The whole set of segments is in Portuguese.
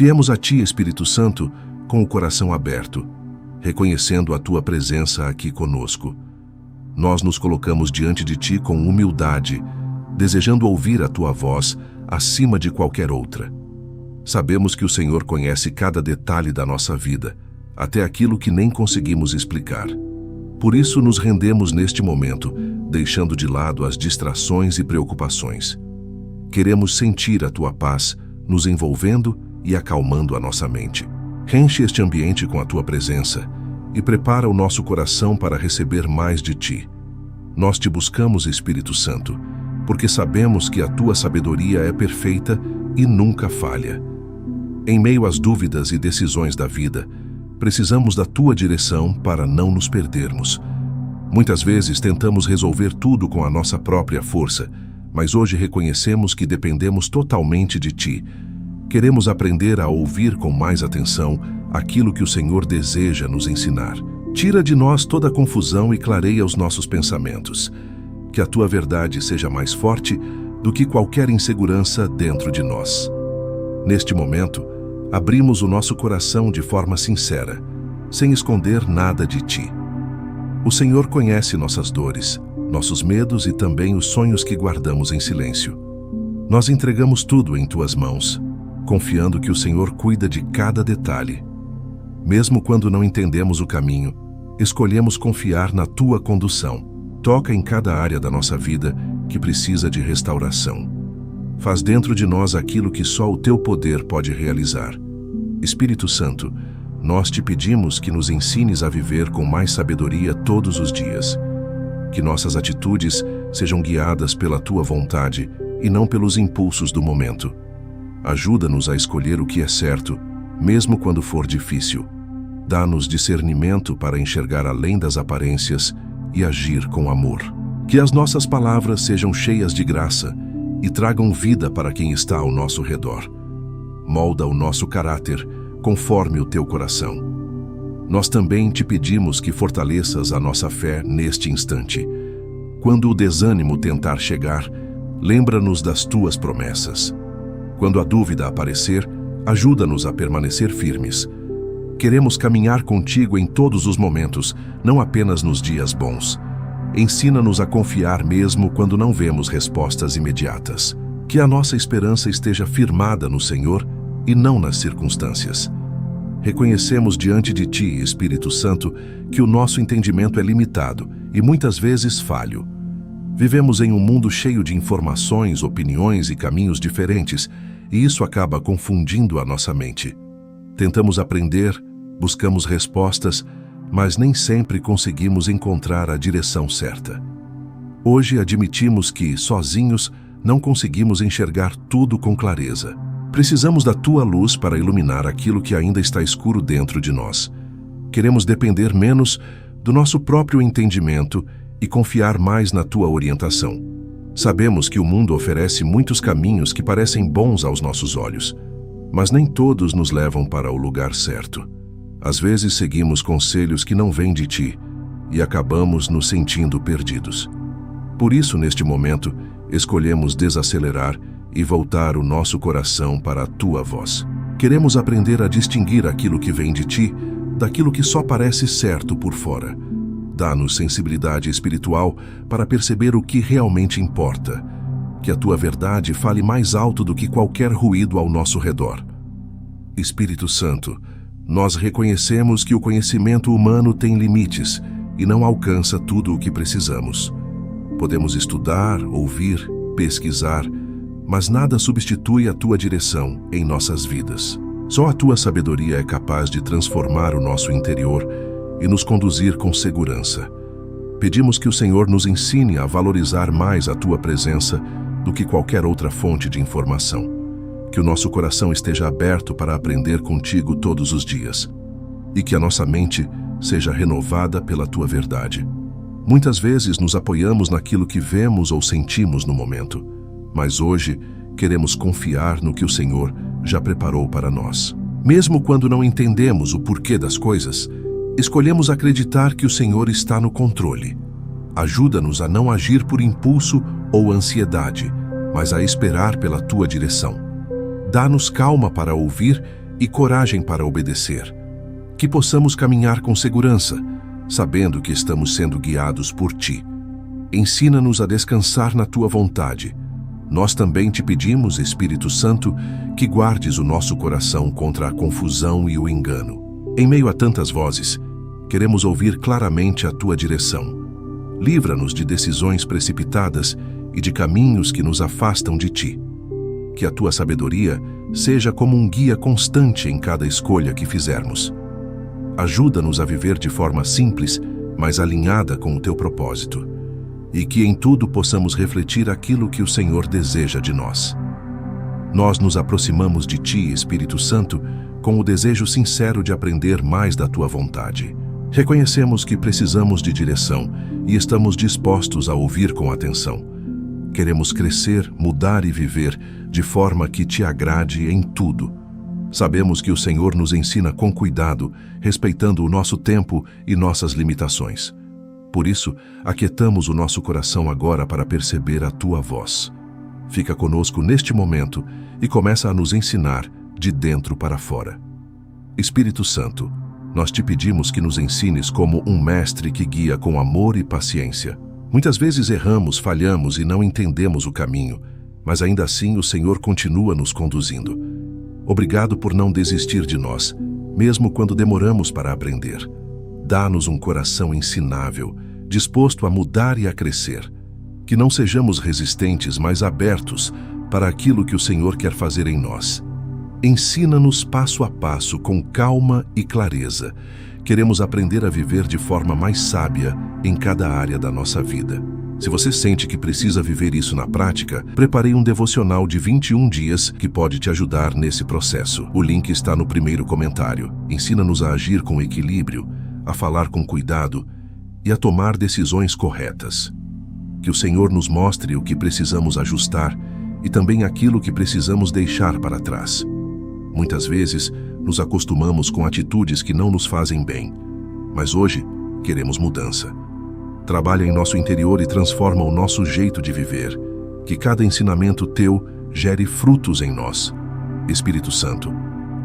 Viemos a Ti, Espírito Santo, com o coração aberto, reconhecendo a Tua presença aqui conosco. Nós nos colocamos diante de Ti com humildade, desejando ouvir a Tua voz acima de qualquer outra. Sabemos que o Senhor conhece cada detalhe da nossa vida, até aquilo que nem conseguimos explicar. Por isso nos rendemos neste momento, deixando de lado as distrações e preocupações. Queremos sentir a Tua paz, nos envolvendo e acalmando a nossa mente. Enche este ambiente com a Tua presença e prepara o nosso coração para receber mais de Ti. Nós Te buscamos, Espírito Santo, porque sabemos que a Tua sabedoria é perfeita e nunca falha. Em meio às dúvidas e decisões da vida, precisamos da Tua direção para não nos perdermos. Muitas vezes tentamos resolver tudo com a nossa própria força, mas hoje reconhecemos que dependemos totalmente de Ti. Queremos aprender a ouvir com mais atenção aquilo que o Senhor deseja nos ensinar. Tira de nós toda a confusão e clareia os nossos pensamentos. Que a Tua verdade seja mais forte do que qualquer insegurança dentro de nós. Neste momento, abrimos o nosso coração de forma sincera, sem esconder nada de Ti. O Senhor conhece nossas dores, nossos medos e também os sonhos que guardamos em silêncio. Nós entregamos tudo em Tuas mãos, confiando que o Senhor cuida de cada detalhe. Mesmo quando não entendemos o caminho, escolhemos confiar na Tua condução. Toca em cada área da nossa vida que precisa de restauração. Faz dentro de nós aquilo que só o Teu poder pode realizar. Espírito Santo, nós Te pedimos que nos ensines a viver com mais sabedoria todos os dias. Que nossas atitudes sejam guiadas pela Tua vontade e não pelos impulsos do momento. Ajuda-nos a escolher o que é certo, mesmo quando for difícil. Dá-nos discernimento para enxergar além das aparências e agir com amor. Que as nossas palavras sejam cheias de graça e tragam vida para quem está ao nosso redor. Molda o nosso caráter conforme o Teu coração. Nós também Te pedimos que fortaleças a nossa fé neste instante. Quando o desânimo tentar chegar, lembra-nos das Tuas promessas. Quando a dúvida aparecer, ajuda-nos a permanecer firmes. Queremos caminhar contigo em todos os momentos, não apenas nos dias bons. Ensina-nos a confiar mesmo quando não vemos respostas imediatas. Que a nossa esperança esteja firmada no Senhor e não nas circunstâncias. Reconhecemos diante de Ti, Espírito Santo, que o nosso entendimento é limitado e muitas vezes falho. Vivemos em um mundo cheio de informações, opiniões e caminhos diferentes, e isso acaba confundindo a nossa mente. Tentamos aprender, buscamos respostas, mas nem sempre conseguimos encontrar a direção certa. Hoje admitimos que, sozinhos, não conseguimos enxergar tudo com clareza. Precisamos da Tua luz para iluminar aquilo que ainda está escuro dentro de nós. Queremos depender menos do nosso próprio entendimento e confiar mais na Tua orientação. Sabemos que o mundo oferece muitos caminhos que parecem bons aos nossos olhos, mas nem todos nos levam para o lugar certo. Às vezes seguimos conselhos que não vêm de Ti e acabamos nos sentindo perdidos. Por isso, neste momento, escolhemos desacelerar e voltar o nosso coração para a Tua voz. Queremos aprender a distinguir aquilo que vem de Ti daquilo que só parece certo por fora. Dá-nos sensibilidade espiritual para perceber o que realmente importa. Que a Tua verdade fale mais alto do que qualquer ruído ao nosso redor. Espírito Santo, nós reconhecemos que o conhecimento humano tem limites e não alcança tudo o que precisamos. Podemos estudar, ouvir, pesquisar, mas nada substitui a Tua direção em nossas vidas. Só a Tua sabedoria é capaz de transformar o nosso interior e nos conduzir com segurança. Pedimos que o Senhor nos ensine a valorizar mais a Tua presença do que qualquer outra fonte de informação. Que o nosso coração esteja aberto para aprender contigo todos os dias e que a nossa mente seja renovada pela Tua verdade. Muitas vezes nos apoiamos naquilo que vemos ou sentimos no momento, mas hoje queremos confiar no que o Senhor já preparou para nós. Mesmo quando não entendemos o porquê das coisas, escolhemos acreditar que o Senhor está no controle. Ajuda-nos a não agir por impulso ou ansiedade, mas a esperar pela Tua direção. Dá-nos calma para ouvir e coragem para obedecer. Que possamos caminhar com segurança, sabendo que estamos sendo guiados por Ti. Ensina-nos a descansar na Tua vontade. Nós também te pedimos, Espírito Santo, que guardes o nosso coração contra a confusão e o engano. Em meio a tantas vozes, queremos ouvir claramente a Tua direção. Livra-nos de decisões precipitadas e de caminhos que nos afastam de Ti. Que a Tua sabedoria seja como um guia constante em cada escolha que fizermos. Ajuda-nos a viver de forma simples, mas alinhada com o Teu propósito. E que em tudo possamos refletir aquilo que o Senhor deseja de nós. Nós nos aproximamos de Ti, Espírito Santo, com o desejo sincero de aprender mais da Tua vontade. Reconhecemos que precisamos de direção e estamos dispostos a ouvir com atenção. Queremos crescer, mudar e viver de forma que Te agrade em tudo. Sabemos que o Senhor nos ensina com cuidado, respeitando o nosso tempo e nossas limitações. Por isso, aquietamos o nosso coração agora para perceber a Tua voz. Fica conosco neste momento e começa a nos ensinar de dentro para fora. Espírito Santo, nós Te pedimos que nos ensines como um mestre que guia com amor e paciência. Muitas vezes erramos, falhamos e não entendemos o caminho, mas ainda assim o Senhor continua nos conduzindo. Obrigado por não desistir de nós, mesmo quando demoramos para aprender. Dá-nos um coração ensinável, disposto a mudar e a crescer. Que não sejamos resistentes, mas abertos para aquilo que o Senhor quer fazer em nós. Ensina-nos passo a passo, com calma e clareza. Queremos aprender a viver de forma mais sábia em cada área da nossa vida. Se você sente que precisa viver isso na prática, preparei um devocional de 21 dias que pode te ajudar nesse processo. O link está no primeiro comentário. Ensina-nos a agir com equilíbrio, a falar com cuidado e a tomar decisões corretas. Que o Senhor nos mostre o que precisamos ajustar e também aquilo que precisamos deixar para trás. Muitas vezes, nos acostumamos com atitudes que não nos fazem bem, mas hoje queremos mudança. Trabalha em nosso interior e transforma o nosso jeito de viver. Que cada ensinamento Teu gere frutos em nós. Espírito Santo,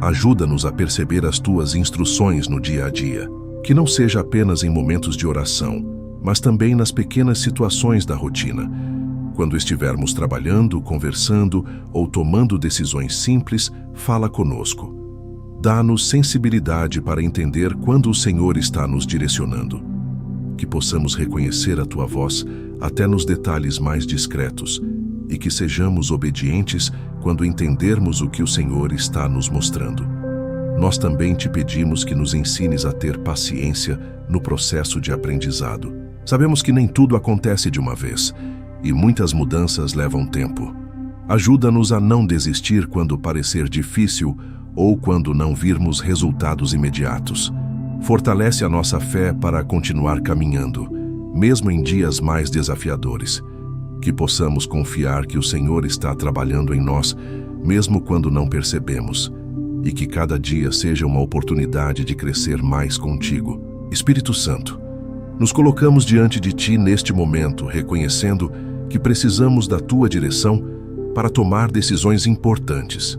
ajuda-nos a perceber as Tuas instruções no dia a dia. Que não seja apenas em momentos de oração, mas também nas pequenas situações da rotina. Quando estivermos trabalhando, conversando ou tomando decisões simples, fala conosco. Dá-nos sensibilidade para entender quando o Senhor está nos direcionando. Que possamos reconhecer a Tua voz até nos detalhes mais discretos e que sejamos obedientes quando entendermos o que o Senhor está nos mostrando. Nós também Te pedimos que nos ensines a ter paciência no processo de aprendizado. Sabemos que nem tudo acontece de uma vez e muitas mudanças levam tempo. Ajuda-nos a não desistir quando parecer difícil ou quando não virmos resultados imediatos. Fortalece a nossa fé para continuar caminhando, mesmo em dias mais desafiadores. Que possamos confiar que o Senhor está trabalhando em nós, mesmo quando não percebemos. E que cada dia seja uma oportunidade de crescer mais contigo. Espírito Santo, nos colocamos diante de Ti neste momento, reconhecendo que precisamos da Tua direção para tomar decisões importantes.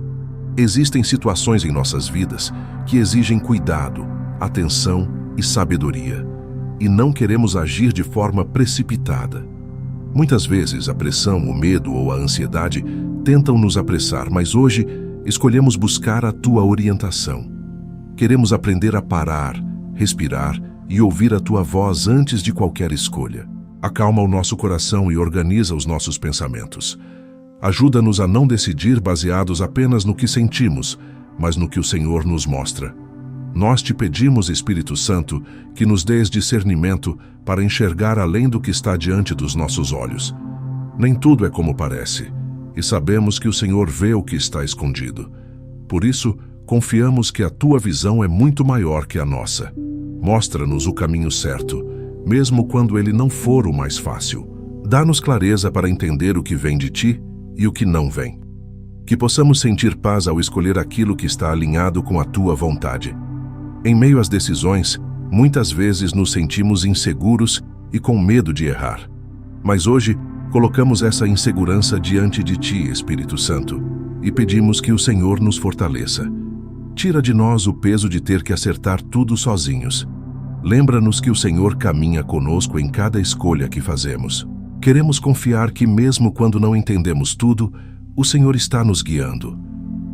Existem situações em nossas vidas que exigem cuidado, atenção e sabedoria, e não queremos agir de forma precipitada. Muitas vezes a pressão, o medo ou a ansiedade tentam nos apressar, mas hoje escolhemos buscar a Tua orientação. Queremos aprender a parar, respirar e ouvir a Tua voz antes de qualquer escolha. Acalma o nosso coração e organiza os nossos pensamentos. Ajuda-nos a não decidir baseados apenas no que sentimos, mas no que o Senhor nos mostra. Nós Te pedimos, Espírito Santo, que nos dês discernimento para enxergar além do que está diante dos nossos olhos. Nem tudo é como parece, e sabemos que o Senhor vê o que está escondido. Por isso, confiamos que a Tua visão é muito maior que a nossa. Mostra-nos o caminho certo, mesmo quando ele não for o mais fácil. Dá-nos clareza para entender o que vem de Ti e o que não vem. Que possamos sentir paz ao escolher aquilo que está alinhado com a Tua vontade. Em meio às decisões, muitas vezes nos sentimos inseguros e com medo de errar. Mas hoje, colocamos essa insegurança diante de Ti, Espírito Santo, e pedimos que o Senhor nos fortaleça. Tira de nós o peso de ter que acertar tudo sozinhos. Lembra-nos que o Senhor caminha conosco em cada escolha que fazemos. Queremos confiar que mesmo quando não entendemos tudo, o Senhor está nos guiando.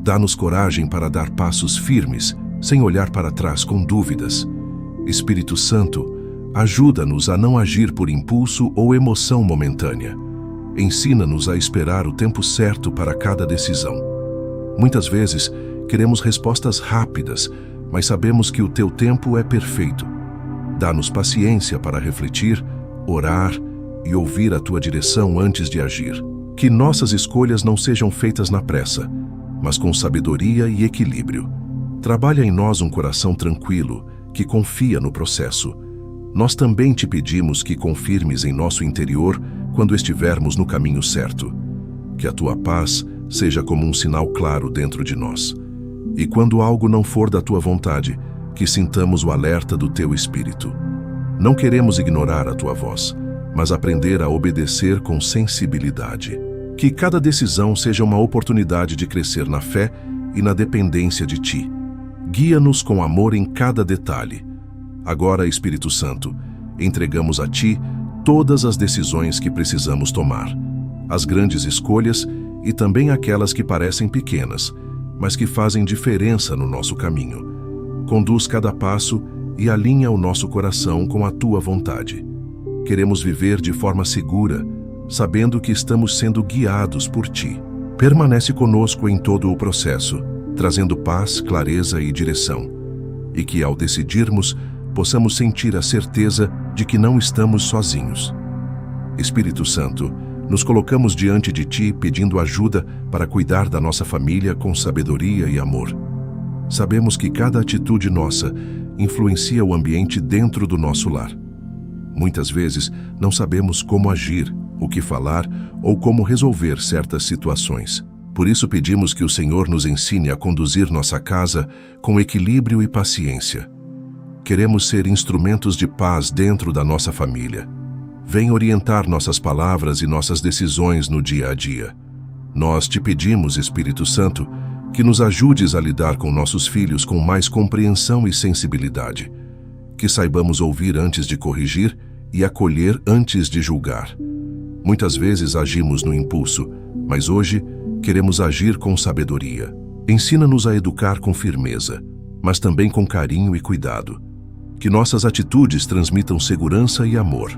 Dá-nos coragem para dar passos firmes, sem olhar para trás com dúvidas. Espírito Santo, ajuda-nos a não agir por impulso ou emoção momentânea. Ensina-nos a esperar o tempo certo para cada decisão. Muitas vezes, queremos respostas rápidas, mas sabemos que o teu tempo é perfeito. Dá-nos paciência para refletir, orar e ouvir a tua direção antes de agir. Que nossas escolhas não sejam feitas na pressa, mas com sabedoria e equilíbrio. Trabalha em nós um coração tranquilo, que confia no processo. Nós também te pedimos que confirmes em nosso interior quando estivermos no caminho certo. Que a tua paz seja como um sinal claro dentro de nós. E quando algo não for da tua vontade, que sintamos o alerta do teu Espírito. Não queremos ignorar a tua voz, mas aprender a obedecer com sensibilidade. Que cada decisão seja uma oportunidade de crescer na fé e na dependência de ti. Guia-nos com amor em cada detalhe. Agora, Espírito Santo, entregamos a ti todas as decisões que precisamos tomar, as grandes escolhas e também aquelas que parecem pequenas, mas que fazem diferença no nosso caminho. Conduz cada passo e alinha o nosso coração com a tua vontade. Queremos viver de forma segura, sabendo que estamos sendo guiados por ti. Permanece conosco em todo o processo, trazendo paz, clareza e direção. E que, ao decidirmos, possamos sentir a certeza de que não estamos sozinhos. Espírito Santo, nos colocamos diante de ti pedindo ajuda para cuidar da nossa família com sabedoria e amor. Sabemos que cada atitude nossa influencia o ambiente dentro do nosso lar. Muitas vezes não sabemos como agir, o que falar ou como resolver certas situações. Por isso pedimos que o Senhor nos ensine a conduzir nossa casa com equilíbrio e paciência. Queremos ser instrumentos de paz dentro da nossa família. Vem orientar nossas palavras e nossas decisões no dia a dia. Nós te pedimos, Espírito Santo, que nos ajudes a lidar com nossos filhos com mais compreensão e sensibilidade. Que saibamos ouvir antes de corrigir e acolher antes de julgar. Muitas vezes agimos no impulso, mas hoje queremos agir com sabedoria. Ensina-nos a educar com firmeza, mas também com carinho e cuidado. Que nossas atitudes transmitam segurança e amor,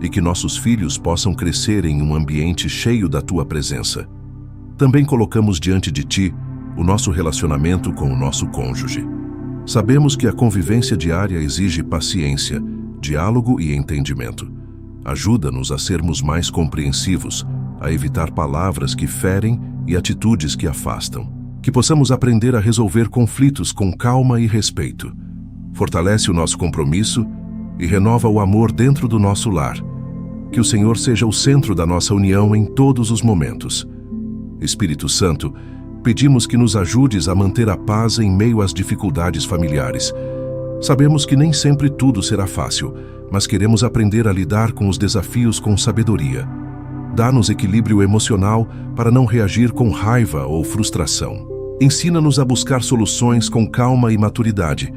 e que nossos filhos possam crescer em um ambiente cheio da tua presença. Também colocamos diante de ti o nosso relacionamento com o nosso cônjuge. Sabemos que a convivência diária exige paciência, diálogo e entendimento. Ajuda-nos a sermos mais compreensivos, a evitar palavras que ferem e atitudes que afastam. Que possamos aprender a resolver conflitos com calma e respeito. Fortalece o nosso compromisso e renova o amor dentro do nosso lar. Que o Senhor seja o centro da nossa união em todos os momentos. Espírito Santo, pedimos que nos ajudes a manter a paz em meio às dificuldades familiares. Sabemos que nem sempre tudo será fácil, mas queremos aprender a lidar com os desafios com sabedoria. Dá-nos equilíbrio emocional para não reagir com raiva ou frustração. Ensina-nos a buscar soluções com calma e maturidade.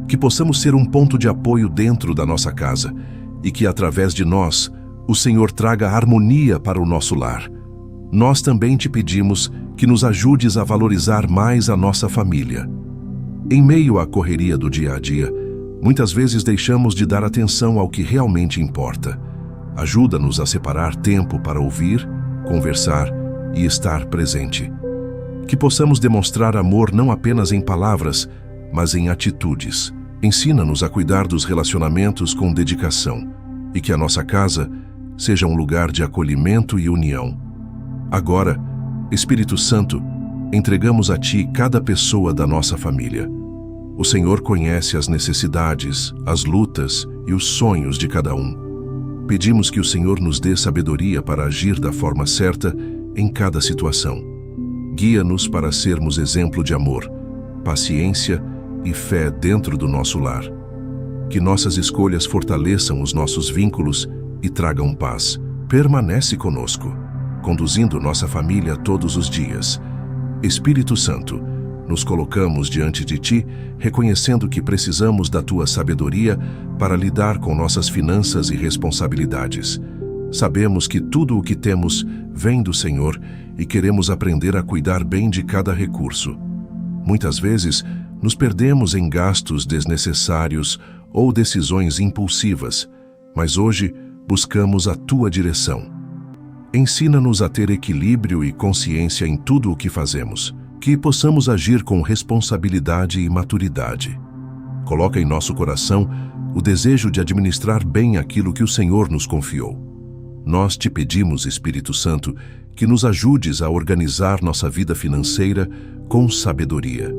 Que possamos ser um ponto de apoio dentro da nossa casa e que, através de nós, o Senhor traga harmonia para o nosso lar. Nós também te pedimos que nos ajudes a valorizar mais a nossa família. Em meio à correria do dia a dia, muitas vezes deixamos de dar atenção ao que realmente importa. Ajuda-nos a separar tempo para ouvir, conversar e estar presente. Que possamos demonstrar amor não apenas em palavras, mas em atitudes. Ensina-nos a cuidar dos relacionamentos com dedicação e que a nossa casa seja um lugar de acolhimento e união. Agora, Espírito Santo, entregamos a Ti cada pessoa da nossa família. O Senhor conhece as necessidades, as lutas e os sonhos de cada um. Pedimos que o Senhor nos dê sabedoria para agir da forma certa em cada situação. Guia-nos para sermos exemplo de amor, paciência e fé dentro do nosso lar. Que nossas escolhas fortaleçam os nossos vínculos e tragam paz. Permanece conosco, conduzindo nossa família todos os dias. Espírito Santo, Nos colocamos diante de Ti, reconhecendo que precisamos da Tua sabedoria para lidar com nossas finanças e responsabilidades. Sabemos que tudo o que temos vem do Senhor e queremos aprender a cuidar bem de cada recurso. Muitas vezes, nos perdemos em gastos desnecessários ou decisões impulsivas, mas hoje buscamos a Tua direção. Ensina-nos a ter equilíbrio e consciência em tudo o que fazemos, que possamos agir com responsabilidade e maturidade. Coloca em nosso coração o desejo de administrar bem aquilo que o Senhor nos confiou. Nós te pedimos, Espírito Santo, que nos ajudes a organizar nossa vida financeira com sabedoria.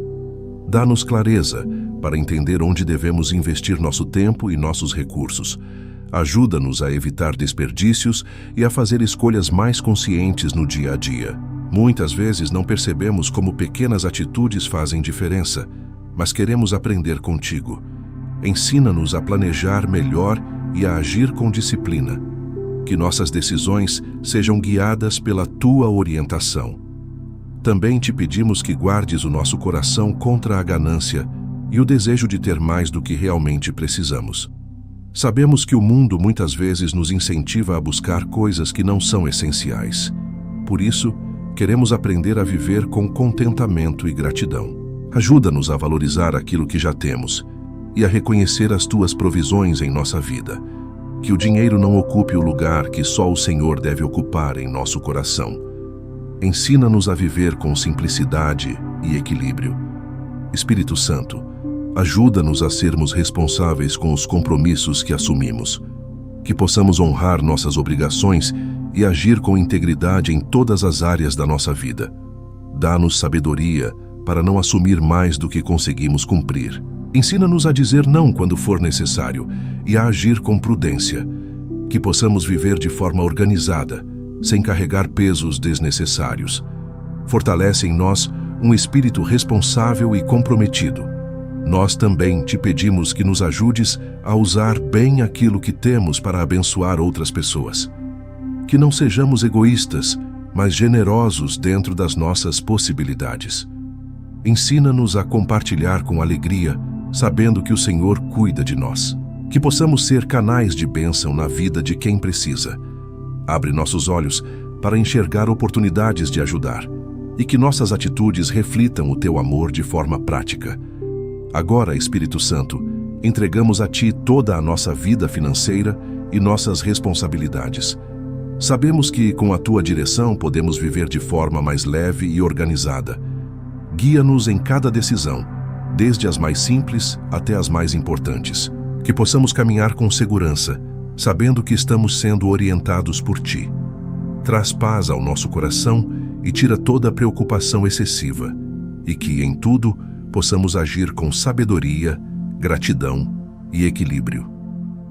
Dá-nos clareza para entender onde devemos investir nosso tempo e nossos recursos. Ajuda-nos a evitar desperdícios e a fazer escolhas mais conscientes no dia a dia. Muitas vezes não percebemos como pequenas atitudes fazem diferença, mas queremos aprender contigo. Ensina-nos a planejar melhor e a agir com disciplina. Que nossas decisões sejam guiadas pela Tua orientação. Também te pedimos que guardes o nosso coração contra a ganância e o desejo de ter mais do que realmente precisamos. Sabemos que o mundo muitas vezes nos incentiva a buscar coisas que não são essenciais. Por isso, queremos aprender a viver com contentamento e gratidão. Ajuda-nos a valorizar aquilo que já temos e a reconhecer as Tuas provisões em nossa vida. Que o dinheiro não ocupe o lugar que só o Senhor deve ocupar em nosso coração. Ensina-nos a viver com simplicidade e equilíbrio. Espírito Santo, ajuda-nos a sermos responsáveis com os compromissos que assumimos. Que possamos honrar nossas obrigações e agir com integridade em todas as áreas da nossa vida. Dá-nos sabedoria para não assumir mais do que conseguimos cumprir. Ensina-nos a dizer não quando for necessário e a agir com prudência. Que possamos viver de forma organizada, sem carregar pesos desnecessários. Fortalece em nós um espírito responsável e comprometido. Nós também te pedimos que nos ajudes a usar bem aquilo que temos para abençoar outras pessoas. Que não sejamos egoístas, mas generosos dentro das nossas possibilidades. Ensina-nos a compartilhar com alegria, sabendo que o Senhor cuida de nós. Que possamos ser canais de bênção na vida de quem precisa. Abre nossos olhos para enxergar oportunidades de ajudar e que nossas atitudes reflitam o Teu amor de forma prática. Agora, Espírito Santo, entregamos a Ti toda a nossa vida financeira e nossas responsabilidades. Sabemos que, com a Tua direção, podemos viver de forma mais leve e organizada. Guia-nos em cada decisão, desde as mais simples até as mais importantes. Que possamos caminhar com segurança, sabendo que estamos sendo orientados por Ti. Traz paz ao nosso coração e tira toda a preocupação excessiva. E que, em tudo, possamos agir com sabedoria, gratidão e equilíbrio.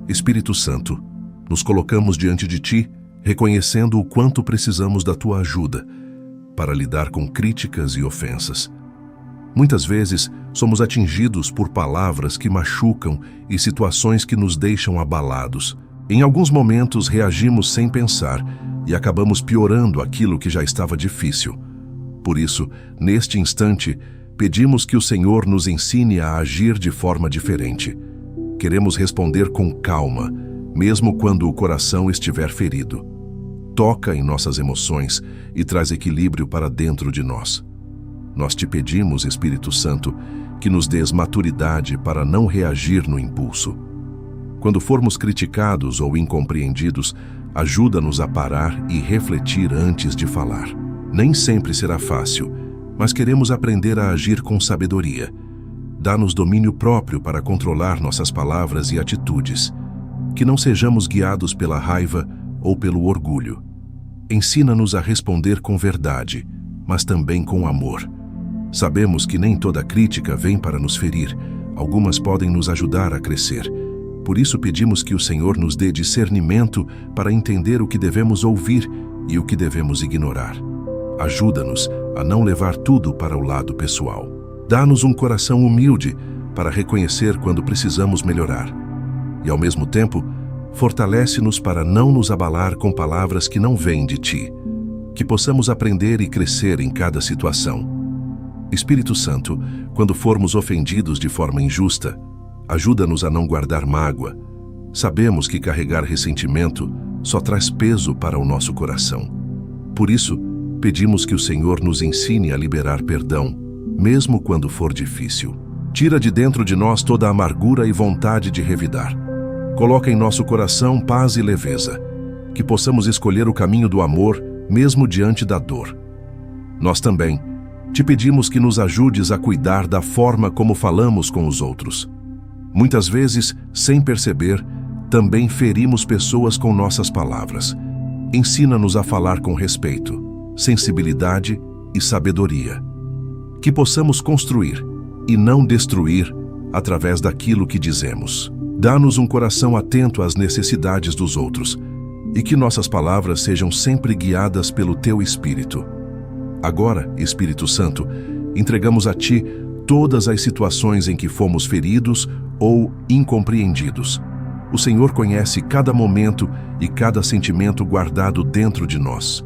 Espírito Santo, nos colocamos diante de Ti, reconhecendo o quanto precisamos da Tua ajuda para lidar com críticas e ofensas. Muitas vezes, somos atingidos por palavras que machucam e situações que nos deixam abalados. Em alguns momentos, reagimos sem pensar e acabamos piorando aquilo que já estava difícil. Por isso, neste instante, pedimos que o Senhor nos ensine a agir de forma diferente. Queremos responder com calma, mesmo quando o coração estiver ferido. Toca em nossas emoções e traz equilíbrio para dentro de nós. Nós te pedimos, Espírito Santo, que nos dês maturidade para não reagir no impulso. Quando formos criticados ou incompreendidos, ajuda-nos a parar e refletir antes de falar. Nem sempre será fácil, mas queremos aprender a agir com sabedoria. Dá-nos domínio próprio para controlar nossas palavras e atitudes. Que não sejamos guiados pela raiva ou pelo orgulho. Ensina-nos a responder com verdade, mas também com amor. Sabemos que nem toda crítica vem para nos ferir, algumas podem nos ajudar a crescer. Por isso pedimos que o Senhor nos dê discernimento para entender o que devemos ouvir e o que devemos ignorar. Ajuda-nos a não levar tudo para o lado pessoal. Dá-nos um coração humilde para reconhecer quando precisamos melhorar. E ao mesmo tempo, fortalece-nos para não nos abalar com palavras que não vêm de Ti. Que possamos aprender e crescer em cada situação. Espírito Santo, quando formos ofendidos de forma injusta, ajuda-nos a não guardar mágoa. Sabemos que carregar ressentimento só traz peso para o nosso coração. Por isso, pedimos que o Senhor nos ensine a liberar perdão, mesmo quando for difícil. Tira de dentro de nós toda a amargura e vontade de revidar. Coloca em nosso coração paz e leveza, que possamos escolher o caminho do amor, mesmo diante da dor. Nós também te pedimos que nos ajudes a cuidar da forma como falamos com os outros. Muitas vezes, sem perceber, também ferimos pessoas com nossas palavras. Ensina-nos a falar com respeito, sensibilidade e sabedoria. Que possamos construir e não destruir através daquilo que dizemos. Dá-nos um coração atento às necessidades dos outros e que nossas palavras sejam sempre guiadas pelo Teu Espírito. Agora, Espírito Santo, entregamos a Ti todas as situações em que fomos feridos ou incompreendidos. O Senhor conhece cada momento e cada sentimento guardado dentro de nós.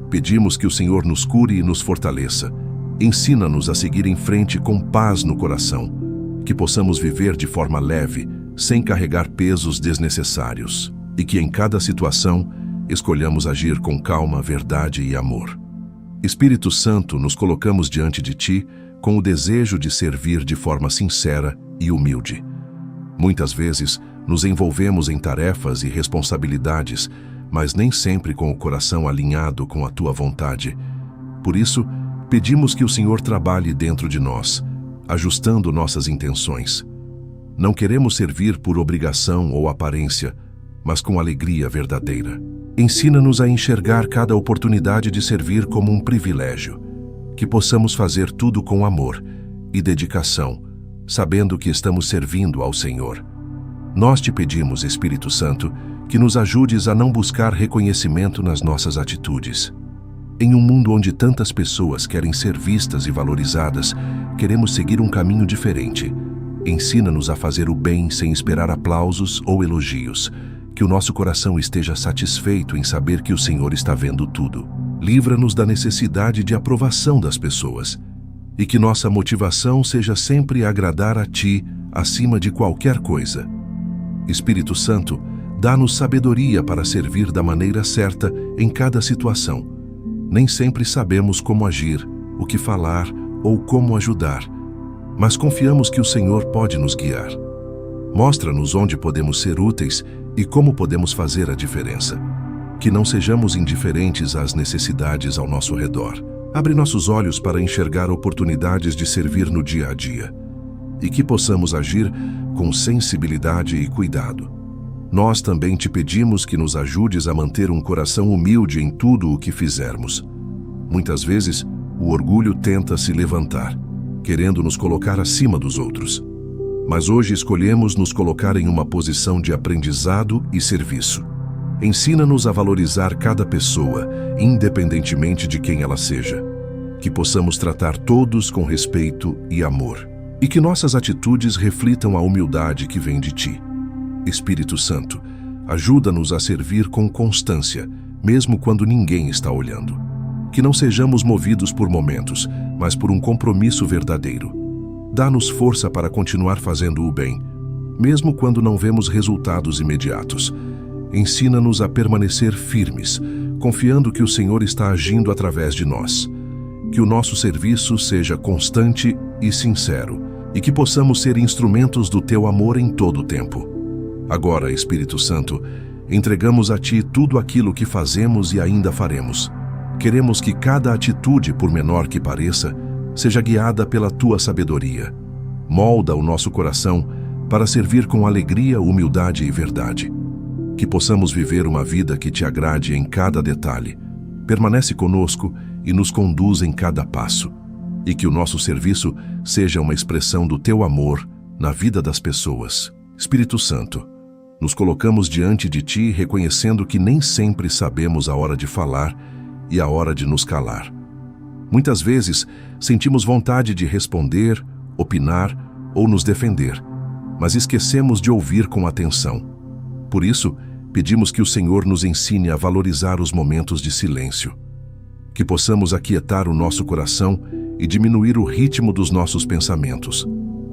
Pedimos que o Senhor nos cure e nos fortaleça. Ensina-nos a seguir em frente com paz no coração, que possamos viver de forma leve, sem carregar pesos desnecessários, e que em cada situação escolhamos agir com calma, verdade e amor. Espírito Santo, nos colocamos diante de Ti com o desejo de servir de forma sincera e humilde. Muitas vezes, nos envolvemos em tarefas e responsabilidades, mas nem sempre com o coração alinhado com a Tua vontade. Por isso, pedimos que o Senhor trabalhe dentro de nós, ajustando nossas intenções. Não queremos servir por obrigação ou aparência, mas com alegria verdadeira. Ensina-nos a enxergar cada oportunidade de servir como um privilégio, que possamos fazer tudo com amor e dedicação, sabendo que estamos servindo ao Senhor. Nós te pedimos, Espírito Santo, que nos ajudes a não buscar reconhecimento nas nossas atitudes. Em um mundo onde tantas pessoas querem ser vistas e valorizadas, queremos seguir um caminho diferente. Ensina-nos a fazer o bem sem esperar aplausos ou elogios, que o nosso coração esteja satisfeito em saber que o Senhor está vendo tudo. Livra-nos da necessidade de aprovação das pessoas, e que nossa motivação seja sempre agradar a Ti acima de qualquer coisa. Espírito Santo, dá-nos sabedoria para servir da maneira certa em cada situação. Nem sempre sabemos como agir, o que falar ou como ajudar, mas confiamos que o Senhor pode nos guiar. Mostra-nos onde podemos ser úteis e como podemos fazer a diferença. Que não sejamos indiferentes às necessidades ao nosso redor. Abre nossos olhos para enxergar oportunidades de servir no dia a dia, e que possamos agir com sensibilidade e cuidado. Nós também te pedimos que nos ajudes a manter um coração humilde em tudo o que fizermos. Muitas vezes, o orgulho tenta se levantar, querendo nos colocar acima dos outros. Mas hoje escolhemos nos colocar em uma posição de aprendizado e serviço. Ensina-nos a valorizar cada pessoa, independentemente de quem ela seja. Que possamos tratar todos com respeito e amor. E que nossas atitudes reflitam a humildade que vem de Ti. Espírito Santo, ajuda-nos a servir com constância, mesmo quando ninguém está olhando. Que não sejamos movidos por momentos, mas por um compromisso verdadeiro. Dá-nos força para continuar fazendo o bem, mesmo quando não vemos resultados imediatos. Ensina-nos a permanecer firmes, confiando que o Senhor está agindo através de nós. Que o nosso serviço seja constante e sincero, e que possamos ser instrumentos do Teu amor em todo o tempo. Agora, Espírito Santo, entregamos a Ti tudo aquilo que fazemos e ainda faremos. Queremos que cada atitude, por menor que pareça, seja guiada pela Tua sabedoria. Molda o nosso coração para servir com alegria, humildade e verdade. Que possamos viver uma vida que Te agrade em cada detalhe. Permanece conosco e nos conduz em cada passo. E que o nosso serviço seja uma expressão do Teu amor na vida das pessoas. Espírito Santo, nos colocamos diante de Ti reconhecendo que nem sempre sabemos a hora de falar e a hora de nos calar. Muitas vezes sentimos vontade de responder, opinar ou nos defender, mas esquecemos de ouvir com atenção. Por isso, pedimos que o Senhor nos ensine a valorizar os momentos de silêncio. Que possamos aquietar o nosso coração e diminuir o ritmo dos nossos pensamentos.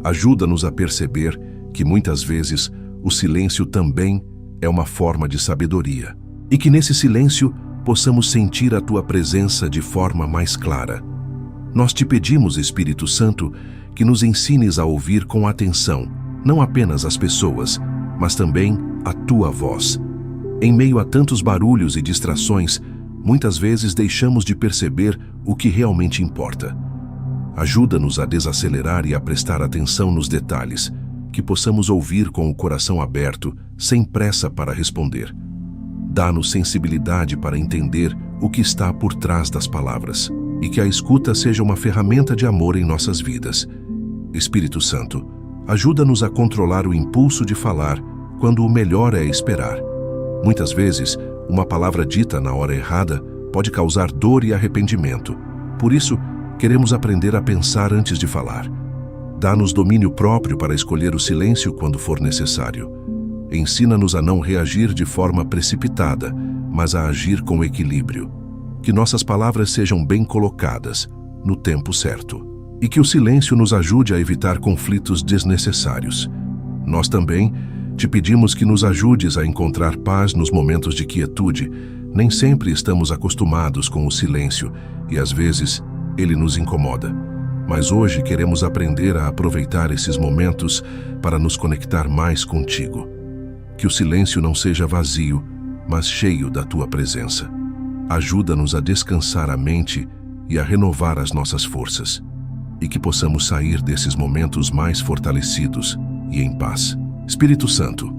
Ajuda-nos a perceber que muitas vezes o silêncio também é uma forma de sabedoria, e que nesse silêncio possamos sentir a Tua presença de forma mais clara. Nós te pedimos, Espírito Santo, que nos ensines a ouvir com atenção, não apenas as pessoas, mas também a Tua voz. Em meio a tantos barulhos e distrações, muitas vezes deixamos de perceber o que realmente importa. Ajuda-nos a desacelerar e a prestar atenção nos detalhes, que possamos ouvir com o coração aberto, sem pressa para responder. Dá-nos sensibilidade para entender o que está por trás das palavras, e que a escuta seja uma ferramenta de amor em nossas vidas. Espírito Santo, ajuda-nos a controlar o impulso de falar quando o melhor é esperar. Muitas vezes, uma palavra dita na hora errada pode causar dor e arrependimento. Por isso, queremos aprender a pensar antes de falar. Dá-nos domínio próprio para escolher o silêncio quando for necessário. Ensina-nos a não reagir de forma precipitada, mas a agir com equilíbrio. Que nossas palavras sejam bem colocadas, no tempo certo. E que o silêncio nos ajude a evitar conflitos desnecessários. Nós também te pedimos que nos ajudes a encontrar paz nos momentos de quietude. Nem sempre estamos acostumados com o silêncio e, às vezes, ele nos incomoda. Mas hoje queremos aprender a aproveitar esses momentos para nos conectar mais contigo. Que o silêncio não seja vazio, mas cheio da Tua presença. Ajuda-nos a descansar a mente e a renovar as nossas forças. E que possamos sair desses momentos mais fortalecidos e em paz. Espírito Santo,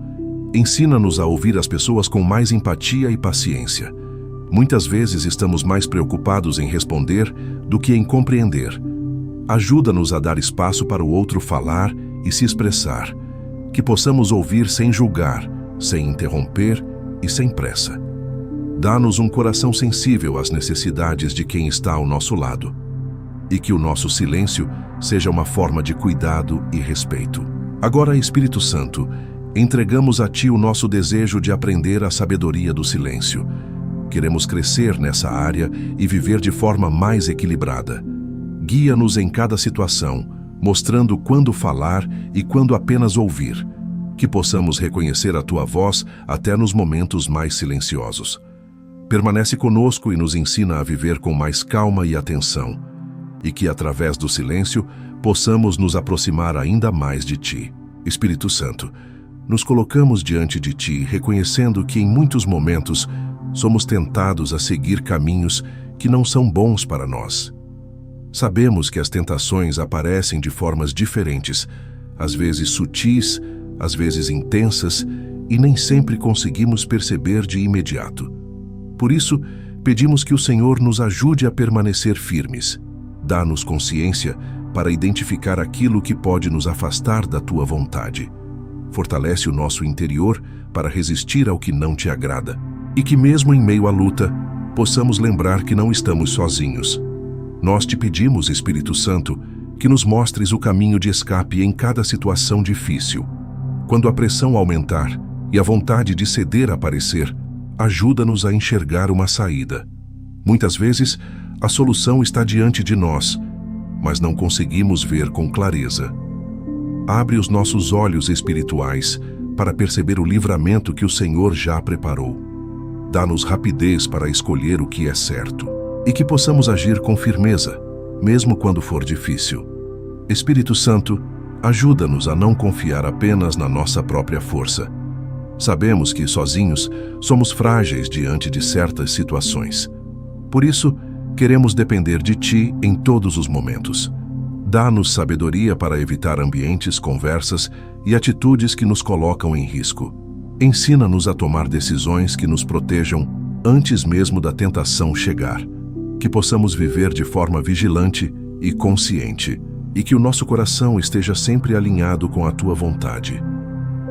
ensina-nos a ouvir as pessoas com mais empatia e paciência. Muitas vezes estamos mais preocupados em responder do que em compreender. Ajuda-nos a dar espaço para o outro falar e se expressar. Que possamos ouvir sem julgar, sem interromper e sem pressa. Dá-nos um coração sensível às necessidades de quem está ao nosso lado. E que o nosso silêncio seja uma forma de cuidado e respeito. Agora, Espírito Santo, entregamos a Ti o nosso desejo de aprender a sabedoria do silêncio. Queremos crescer nessa área e viver de forma mais equilibrada. Guia-nos em cada situação, mostrando quando falar e quando apenas ouvir. Que possamos reconhecer a Tua voz até nos momentos mais silenciosos. Permanece conosco e nos ensina a viver com mais calma e atenção. E que, através do silêncio, possamos nos aproximar ainda mais de Ti. Espírito Santo, nos colocamos diante de Ti, reconhecendo que em muitos momentos somos tentados a seguir caminhos que não são bons para nós. Sabemos que as tentações aparecem de formas diferentes, às vezes sutis, às vezes intensas, e nem sempre conseguimos perceber de imediato. Por isso, pedimos que o Senhor nos ajude a permanecer firmes. Dá-nos consciência para identificar aquilo que pode nos afastar da Tua vontade. Fortalece o nosso interior para resistir ao que não Te agrada. E que mesmo em meio à luta, possamos lembrar que não estamos sozinhos. Nós Te pedimos, Espírito Santo, que nos mostres o caminho de escape em cada situação difícil. Quando a pressão aumentar e a vontade de ceder aparecer, ajuda-nos a enxergar uma saída. Muitas vezes, a solução está diante de nós, mas não conseguimos ver com clareza. Abre os nossos olhos espirituais para perceber o livramento que o Senhor já preparou. Dá-nos rapidez para escolher o que é certo e que possamos agir com firmeza, mesmo quando for difícil. Espírito Santo, ajuda-nos a não confiar apenas na nossa própria força. Sabemos que, sozinhos, somos frágeis diante de certas situações. Por isso, queremos depender de Ti em todos os momentos. Dá-nos sabedoria para evitar ambientes, conversas e atitudes que nos colocam em risco. Ensina-nos a tomar decisões que nos protejam antes mesmo da tentação chegar. Que possamos viver de forma vigilante e consciente, e que o nosso coração esteja sempre alinhado com a Tua vontade.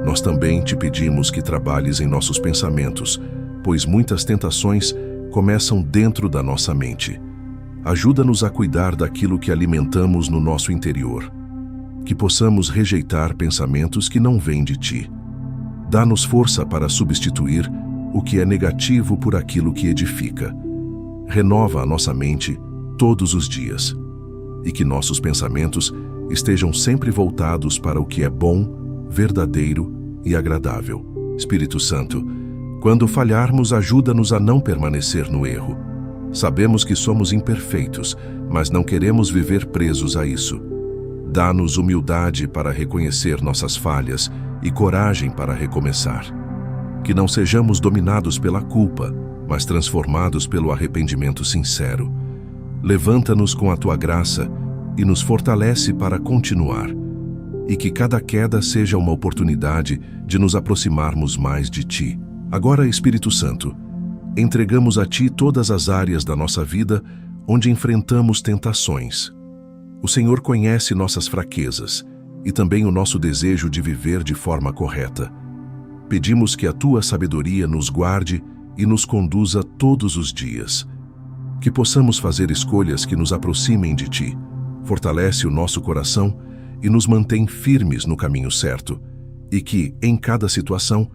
Nós também Te pedimos que trabalhes em nossos pensamentos, pois muitas tentações começam dentro da nossa mente. Ajuda-nos a cuidar daquilo que alimentamos no nosso interior. Que possamos rejeitar pensamentos que não vêm de Ti. Dá-nos força para substituir o que é negativo por aquilo que edifica. Renova a nossa mente todos os dias. e que nossos pensamentos estejam sempre voltados para o que é bom, verdadeiro e agradável. Espírito Santo, quando falharmos, ajuda-nos a não permanecer no erro. Sabemos que somos imperfeitos, mas não queremos viver presos a isso. Dá-nos humildade para reconhecer nossas falhas e coragem para recomeçar. Que não sejamos dominados pela culpa, mas transformados pelo arrependimento sincero. Levanta-nos com a tua graça e nos fortalece para continuar. E que cada queda seja uma oportunidade de nos aproximarmos mais de ti. Agora, Espírito Santo, entregamos a ti todas as áreas da nossa vida onde enfrentamos tentações. O Senhor conhece nossas fraquezas e também o nosso desejo de viver de forma correta. Pedimos que a tua sabedoria nos guarde e nos conduza todos os dias. Que possamos fazer escolhas que nos aproximem de ti. Fortalece o nosso coração e nos mantém firmes no caminho certo. E que, em cada situação,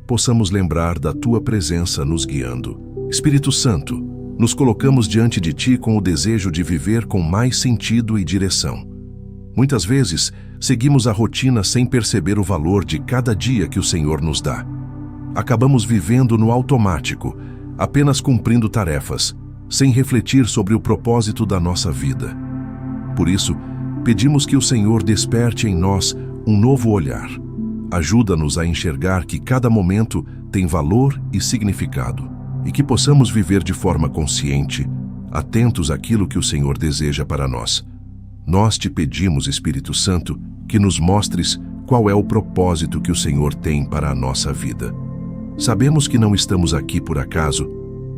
possamos lembrar da tua presença nos guiando. Espírito Santo, nos colocamos diante de ti com o desejo de viver com mais sentido e direção. Muitas vezes, seguimos a rotina sem perceber o valor de cada dia que o Senhor nos dá. Acabamos vivendo no automático, apenas cumprindo tarefas, sem refletir sobre o propósito da nossa vida. Por isso, pedimos que o Senhor desperte em nós um novo olhar. Ajuda-nos a enxergar que cada momento tem valor e significado, e que possamos viver de forma consciente, atentos àquilo que o Senhor deseja para nós. Nós te pedimos, Espírito Santo, que nos mostres qual é o propósito que o Senhor tem para a nossa vida. Sabemos que não estamos aqui por acaso,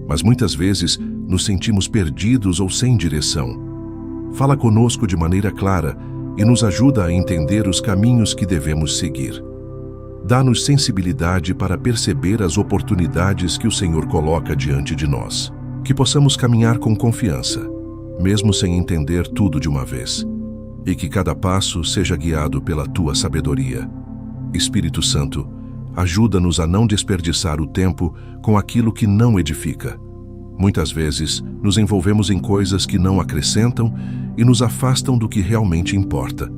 mas muitas vezes nos sentimos perdidos ou sem direção. Fala conosco de maneira clara e nos ajuda a entender os caminhos que devemos seguir. Dá-nos sensibilidade para perceber as oportunidades que o Senhor coloca diante de nós. Que possamos caminhar com confiança, mesmo sem entender tudo de uma vez. E que cada passo seja guiado pela tua sabedoria. Espírito Santo, ajuda-nos a não desperdiçar o tempo com aquilo que não edifica. Muitas vezes, nos envolvemos em coisas que não acrescentam e nos afastam do que realmente importa.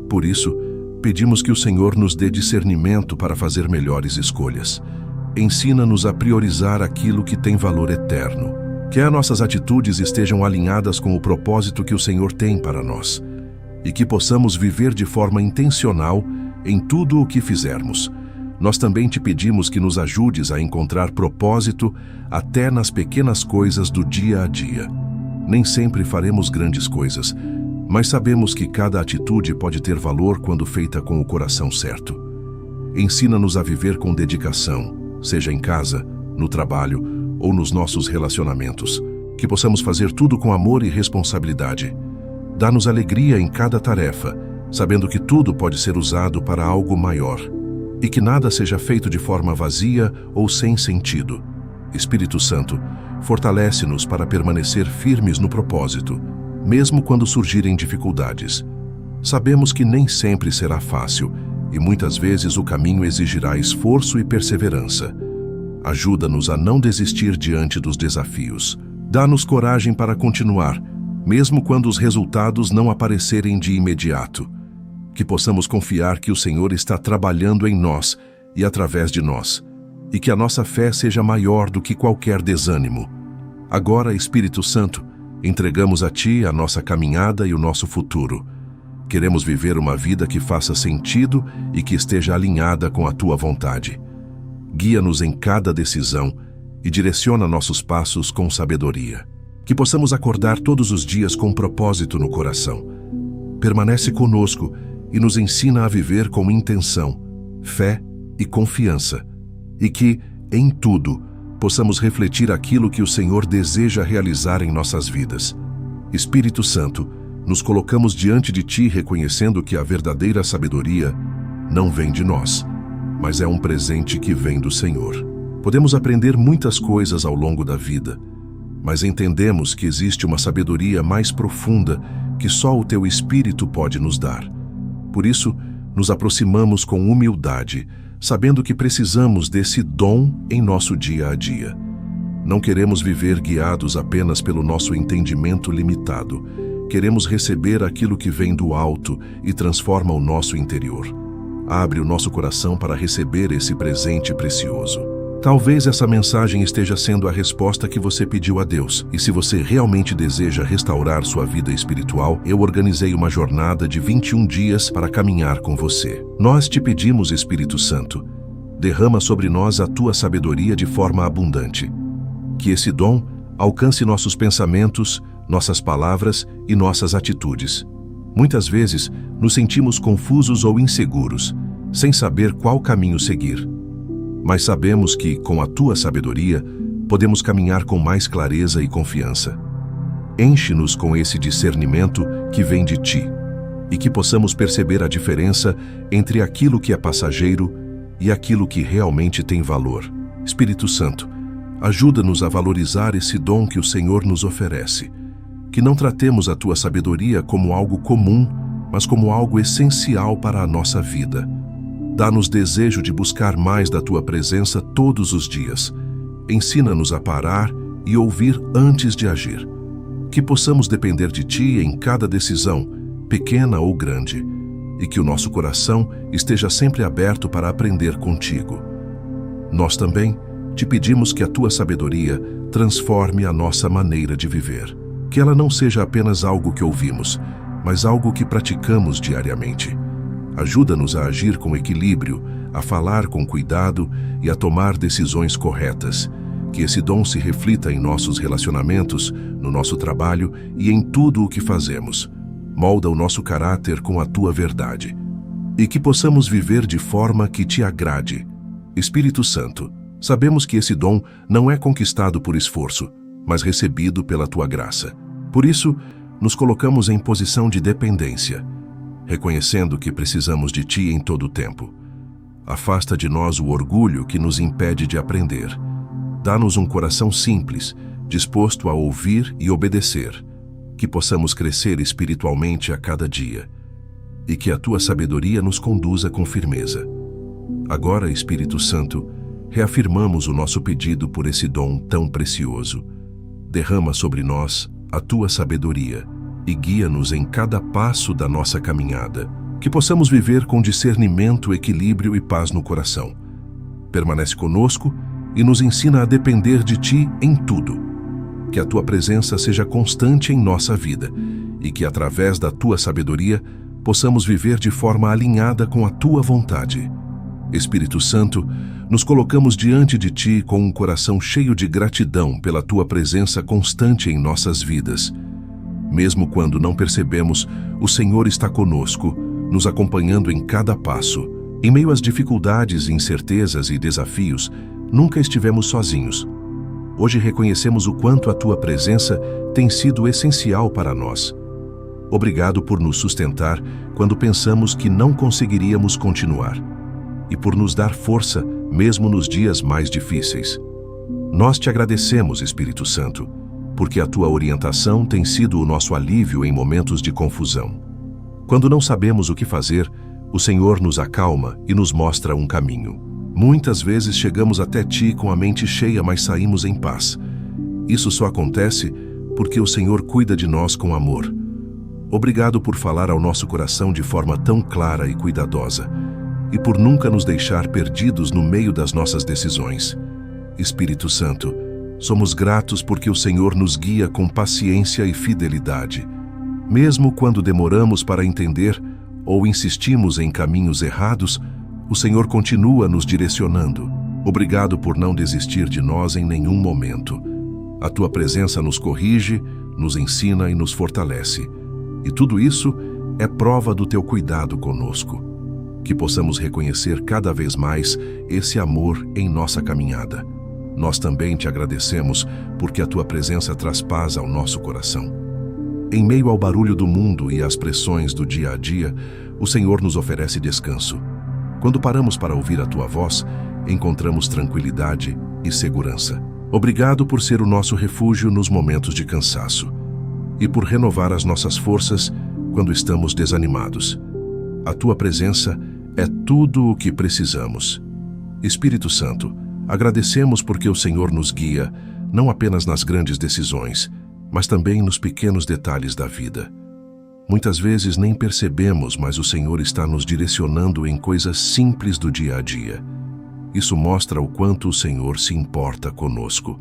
Por isso, pedimos que o Senhor nos dê discernimento para fazer melhores escolhas. Ensina-nos a priorizar aquilo que tem valor eterno. Que as nossas atitudes estejam alinhadas com o propósito que o Senhor tem para nós. E que possamos viver de forma intencional em tudo o que fizermos. Nós também te pedimos que nos ajudes a encontrar propósito até nas pequenas coisas do dia a dia. Nem sempre faremos grandes coisas, mas sabemos que cada atitude pode ter valor quando feita com o coração certo. Ensina-nos a viver com dedicação, seja em casa, no trabalho ou nos nossos relacionamentos. Que possamos fazer tudo com amor e responsabilidade. Dá-nos alegria em cada tarefa, sabendo que tudo pode ser usado para algo maior. E que nada seja feito de forma vazia ou sem sentido. Espírito Santo, fortalece-nos para permanecer firmes no propósito, mesmo quando surgirem dificuldades. Sabemos que nem sempre será fácil e muitas vezes o caminho exigirá esforço e perseverança. Ajuda-nos a não desistir diante dos desafios. Dá-nos coragem para continuar, mesmo quando os resultados não aparecerem de imediato. Que possamos confiar que o Senhor está trabalhando em nós e através de nós, e que a nossa fé seja maior do que qualquer desânimo. Agora, Espírito Santo, entregamos a Ti a nossa caminhada e o nosso futuro. Queremos viver uma vida que faça sentido e que esteja alinhada com a Tua vontade. Guia-nos em cada decisão e direciona nossos passos com sabedoria. Que possamos acordar todos os dias com propósito no coração. Permanece conosco e nos ensina a viver com intenção, fé e confiança, e que, em tudo, possamos refletir aquilo que o Senhor deseja realizar em nossas vidas. Espírito Santo, nos colocamos diante de Ti reconhecendo que a verdadeira sabedoria não vem de nós, mas é um presente que vem do Senhor. Podemos aprender muitas coisas ao longo da vida, mas entendemos que existe uma sabedoria mais profunda que só o Teu Espírito pode nos dar. Por isso, nos aproximamos com humildade, sabendo que precisamos desse dom em nosso dia a dia. Não queremos viver guiados apenas pelo nosso entendimento limitado. queremos receber aquilo que vem do alto e transforma o nosso interior. Abre o nosso coração para receber esse presente precioso. Talvez essa mensagem esteja sendo a resposta que você pediu a Deus. E se você realmente deseja restaurar sua vida espiritual, eu organizei uma jornada de 21 dias para caminhar com você. Nós te pedimos, Espírito Santo, derrama sobre nós a tua sabedoria de forma abundante. Que esse dom alcance nossos pensamentos, nossas palavras e nossas atitudes. Muitas vezes, nos sentimos confusos ou inseguros, sem saber qual caminho seguir. Mas sabemos que, com a tua sabedoria, podemos caminhar com mais clareza e confiança. Enche-nos com esse discernimento que vem de ti, e que possamos perceber a diferença entre aquilo que é passageiro e aquilo que realmente tem valor. Espírito Santo, ajuda-nos a valorizar esse dom que o Senhor nos oferece. Que não tratemos a tua sabedoria como algo comum, mas como algo essencial para a nossa vida. Dá-nos desejo de buscar mais da tua presença todos os dias. Ensina-nos a parar e ouvir antes de agir. Que possamos depender de ti em cada decisão, pequena ou grande, e que o nosso coração esteja sempre aberto para aprender contigo. Nós também te pedimos que a tua sabedoria transforme a nossa maneira de viver. Que ela não seja apenas algo que ouvimos, mas algo que praticamos diariamente. Ajuda-nos a agir com equilíbrio, a falar com cuidado e a tomar decisões corretas. Que esse dom se reflita em nossos relacionamentos, no nosso trabalho e em tudo o que fazemos. Molda o nosso caráter com a tua verdade. E que possamos viver de forma que te agrade. Espírito Santo, sabemos que esse dom não é conquistado por esforço, mas recebido pela tua graça. Por isso, nos colocamos em posição de dependência, reconhecendo que precisamos de ti em todo o tempo. Afasta de nós o orgulho que nos impede de aprender. Dá-nos um coração simples, disposto a ouvir e obedecer, que possamos crescer espiritualmente a cada dia, e que a tua sabedoria nos conduza com firmeza. Agora, Espírito Santo, reafirmamos o nosso pedido por esse dom tão precioso. Derrama sobre nós a tua sabedoria e guia-nos em cada passo da nossa caminhada, que possamos viver com discernimento, equilíbrio e paz no coração. Permanece conosco e nos ensina a depender de ti em tudo. Que a tua presença seja constante em nossa vida e que, através da tua sabedoria, possamos viver de forma alinhada com a tua vontade. Espírito Santo, nos colocamos diante de ti com um coração cheio de gratidão pela tua presença constante em nossas vidas. Mesmo quando não percebemos, o Senhor está conosco, nos acompanhando em cada passo. Em meio às dificuldades, incertezas e desafios, nunca estivemos sozinhos. Hoje reconhecemos o quanto a tua presença tem sido essencial para nós. Obrigado por nos sustentar quando pensamos que não conseguiríamos continuar, e por nos dar força mesmo nos dias mais difíceis. Nós te agradecemos, Espírito Santo, porque a tua orientação tem sido o nosso alívio em momentos de confusão. Quando não sabemos o que fazer, o Senhor nos acalma e nos mostra um caminho. Muitas vezes chegamos até ti com a mente cheia, mas saímos em paz. Isso só acontece porque o Senhor cuida de nós com amor. Obrigado por falar ao nosso coração de forma tão clara e cuidadosa, e por nunca nos deixar perdidos no meio das nossas decisões. Espírito Santo, somos gratos porque o Senhor nos guia com paciência e fidelidade. Mesmo quando demoramos para entender ou insistimos em caminhos errados, o Senhor continua nos direcionando. Obrigado por não desistir de nós em nenhum momento. A tua presença nos corrige, nos ensina e nos fortalece. E tudo isso é prova do teu cuidado conosco. Que possamos reconhecer cada vez mais esse amor em nossa caminhada. Nós também te agradecemos porque a tua presença traz paz ao nosso coração. Em meio ao barulho do mundo e às pressões do dia a dia, o Senhor nos oferece descanso. Quando paramos para ouvir a tua voz, encontramos tranquilidade e segurança. Obrigado por ser o nosso refúgio nos momentos de cansaço e por renovar as nossas forças quando estamos desanimados. A tua presença é tudo o que precisamos. Espírito Santo, agradecemos porque o Senhor nos guia, não apenas nas grandes decisões, mas também nos pequenos detalhes da vida. Muitas vezes nem percebemos, mas o Senhor está nos direcionando em coisas simples do dia a dia. Isso mostra o quanto o Senhor se importa conosco.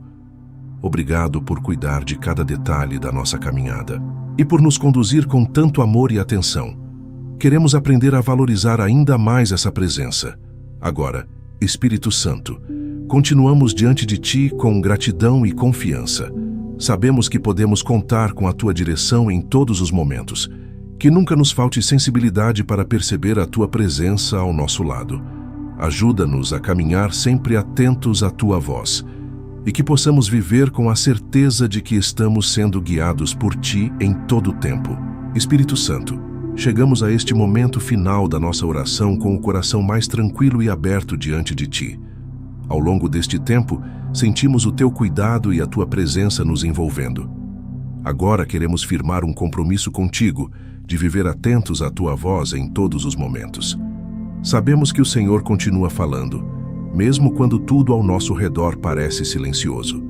Obrigado por cuidar de cada detalhe da nossa caminhada e por nos conduzir com tanto amor e atenção. Queremos aprender a valorizar ainda mais essa presença. Agora, Espírito Santo, continuamos diante de Ti com gratidão e confiança. Sabemos que podemos contar com a Tua direção em todos os momentos. Que nunca nos falte sensibilidade para perceber a Tua presença ao nosso lado. Ajuda-nos a caminhar sempre atentos à Tua voz e que possamos viver com a certeza de que estamos sendo guiados por Ti em todo o tempo. Espírito Santo, chegamos a este momento final da nossa oração com o coração mais tranquilo e aberto diante de Ti. Ao longo deste tempo, sentimos o Teu cuidado e a Tua presença nos envolvendo. Agora queremos firmar um compromisso contigo de viver atentos à Tua voz em todos os momentos. Sabemos que o Senhor continua falando, mesmo quando tudo ao nosso redor parece silencioso.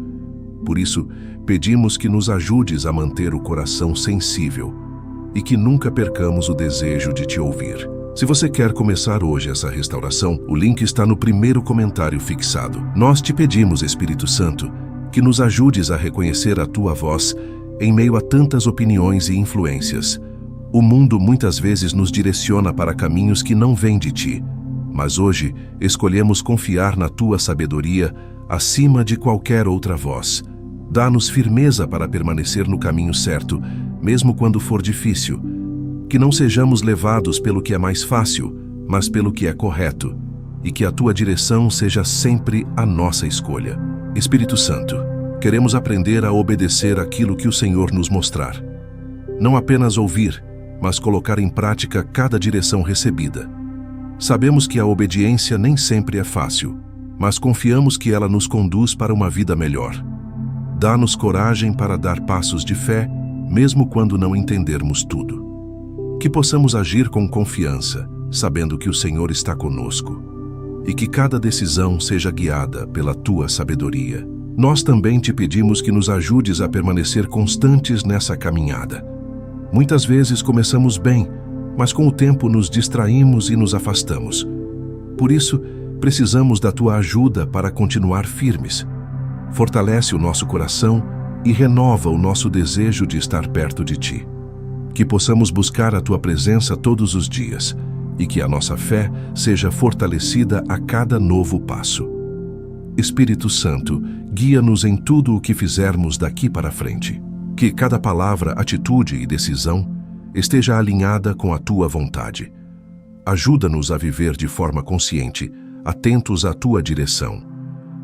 Por isso, pedimos que nos ajudes a manter o coração sensível e que nunca percamos o desejo de Te ouvir. Se você quer começar hoje essa restauração, o link está no primeiro comentário fixado. Nós te pedimos, Espírito Santo, que nos ajudes a reconhecer a Tua voz em meio a tantas opiniões e influências. O mundo muitas vezes nos direciona para caminhos que não vêm de Ti. Mas hoje escolhemos confiar na Tua sabedoria acima de qualquer outra voz. Dá-nos firmeza para permanecer no caminho certo, mesmo quando for difícil. Que não sejamos levados pelo que é mais fácil, mas pelo que é correto. E que a Tua direção seja sempre a nossa escolha. Espírito Santo, queremos aprender a obedecer aquilo que o Senhor nos mostrar. Não apenas ouvir, mas colocar em prática cada direção recebida. Sabemos que a obediência nem sempre é fácil, mas confiamos que ela nos conduz para uma vida melhor. Dá-nos coragem para dar passos de fé, mesmo quando não entendermos tudo. Que possamos agir com confiança, sabendo que o Senhor está conosco, e que cada decisão seja guiada pela Tua sabedoria. Nós também Te pedimos que nos ajudes a permanecer constantes nessa caminhada. Muitas vezes começamos bem, mas com o tempo nos distraímos e nos afastamos. Por isso, precisamos da Tua ajuda para continuar firmes. Fortalece o nosso coração e renova o nosso desejo de estar perto de Ti. Que possamos buscar a Tua presença todos os dias e que a nossa fé seja fortalecida a cada novo passo. Espírito Santo, guia-nos em tudo o que fizermos daqui para frente. Que cada palavra, atitude e decisão esteja alinhada com a Tua vontade. Ajuda-nos a viver de forma consciente, atentos à Tua direção.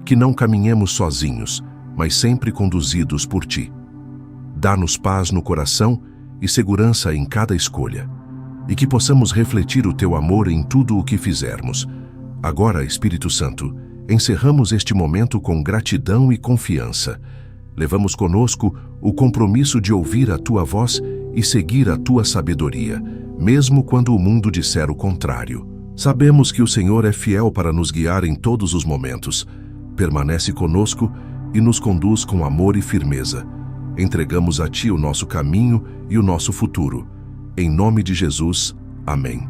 Que não caminhemos sozinhos, mas sempre conduzidos por Ti. Dá-nos paz no coração e segurança em cada escolha. E que possamos refletir o Teu amor em tudo o que fizermos. Agora, Espírito Santo, encerramos este momento com gratidão e confiança. Levamos conosco o compromisso de ouvir a Tua voz e seguir a Tua sabedoria, mesmo quando o mundo disser o contrário. Sabemos que o Senhor é fiel para nos guiar em todos os momentos. Permanece conosco e nos conduz com amor e firmeza. Entregamos a Ti o nosso caminho e o nosso futuro. Em nome de Jesus, amém.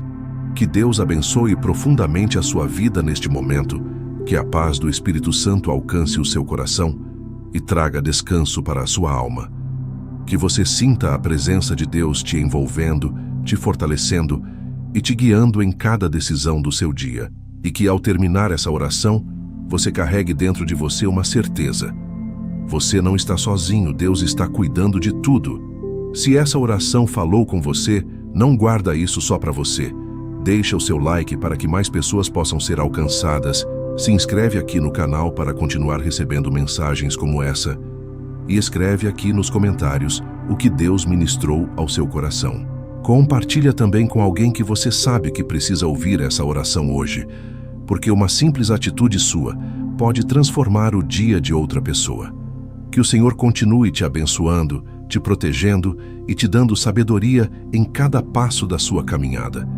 Que Deus abençoe profundamente a sua vida neste momento, que a paz do Espírito Santo alcance o seu coração e traga descanso para a sua alma. Que você sinta a presença de Deus te envolvendo, te fortalecendo e te guiando em cada decisão do seu dia. E que ao terminar essa oração, você carregue dentro de você uma certeza. Você não está sozinho, Deus está cuidando de tudo. Se essa oração falou com você, não guarda isso só para você. Deixa o seu like para que mais pessoas possam ser alcançadas. Se inscreve aqui no canal para continuar recebendo mensagens como essa. E escreve aqui nos comentários o que Deus ministrou ao seu coração. Compartilha também com alguém que você sabe que precisa ouvir essa oração hoje, porque uma simples atitude sua pode transformar o dia de outra pessoa. Que o Senhor continue te abençoando, te protegendo e te dando sabedoria em cada passo da sua caminhada.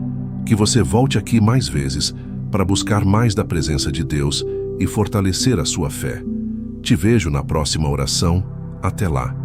Que você volte aqui mais vezes para buscar mais da presença de Deus e fortalecer a sua fé. Te vejo na próxima oração. Até lá.